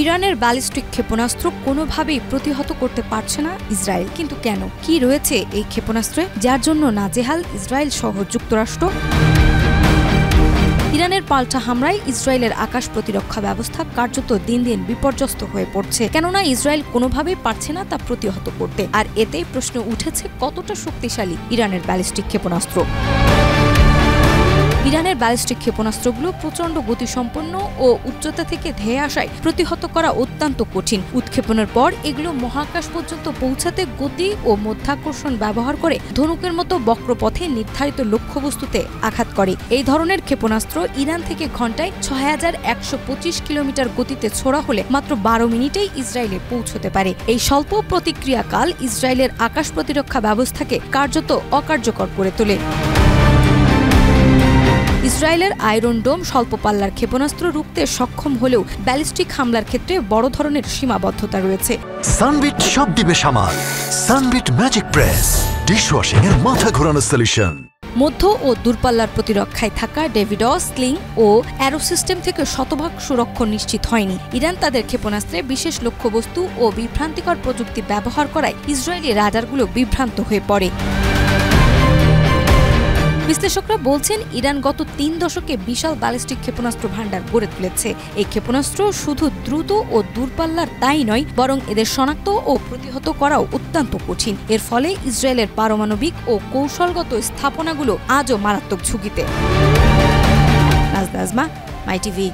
ইরানের ব্যালিস্টিক ক্ষেপণাস্ত্র কোনোভাবেই প্রতিহত করতে পারছে না ইসরায়েল। কিন্তু কেন? কি রয়েছে এই ক্ষেপণাস্ত্রে যার জন্য নাজেহাল ইসরায়েল সহ যুক্তরাষ্ট্র? ইরানের পাল্টা হামলায় ইসরায়েলের আকাশ প্রতিরক্ষা ব্যবস্থা কার্যত দিন দিন বিপর্যস্ত হয়ে পড়ছে, কেননা ইসরায়েল কোনোভাবেই পারছে না তা প্রতিহত করতে। আর এতেই প্রশ্ন উঠেছে কতটা শক্তিশালী ইরানের ব্যালিস্টিক ক্ষেপণাস্ত্র। ইরানের ব্যালিস্টিক ক্ষেপণাস্ত্রগুলো প্রচণ্ড গতিসম্পন্ন ও উচ্চতা থেকে ধেয়ে আসায় প্রতিহত করা অত্যন্ত কঠিন। উৎক্ষেপণের পর এগুলো মহাকাশ পর্যন্ত পৌঁছাতে গতি ও মধ্যাকর্ষণ ব্যবহার করে ধনুকের মতো বক্রপথে নির্ধারিত লক্ষ্যবস্তুতে আঘাত করে। এই ধরনের ক্ষেপণাস্ত্র ইরান থেকে ঘণ্টায় ৬,১২৫ কিলোমিটার গতিতে ছোড়া হলে মাত্র ১২ মিনিটেই ইসরায়েলে পৌঁছতে পারে। এই স্বল্প প্রতিক্রিয়াকাল ইসরায়েলের আকাশ প্রতিরক্ষা ব্যবস্থাকে কার্যত অকার্যকর করে তোলে। ইসরায়েলের আয়রন ডোম স্বল্প পাল্লার ক্ষেপণাস্ত্র রুখতে সক্ষম হলেও ব্যালিস্টিক হামলার ক্ষেত্রে বড় ধরনের সীমাবদ্ধতা রয়েছে। সানবিট সব দিবে সামাল। সানবিট ম্যাজিক প্রেস ডিশওয়াশিং এর মাথা ঘোরানো সলিউশন। মধ্য ও দূরপাল্লার প্রতিরক্ষায় থাকা ডেভিডস, স্লিং ও অ্যারো সিস্টেম থেকে শতভাগ সুরক্ষা নিশ্চিত হয়নি। ইরান তাদের ক্ষেপণাস্ত্রে বিশেষ লক্ষ্যবস্তু ও বিভ্রান্তিকর প্রযুক্তি ব্যবহার করায় ইসরায়েলি রাডারগুলো বিভ্রান্ত হয়ে পড়ে। বিশ্লেষকরা বলছেন, ইরান গত ৩ দশকে বিশাল ব্যালিস্টিক ক্ষেপণাস্ত্র ভান্ডার গড়ে তুলেছে। এই ক্ষেপণাস্ত্র শুধু দ্রুত ও দূরপাল্লার তাই নয়, বরং এদের শনাক্ত ও প্রতিহত করাও অত্যন্ত কঠিন। এর ফলে ইসরায়েলের পারমাণবিক ও কৌশলগত স্থাপনাগুলো আজও মারাত্মক ঝুঁকিতে। নাজমা, মাই টিভি।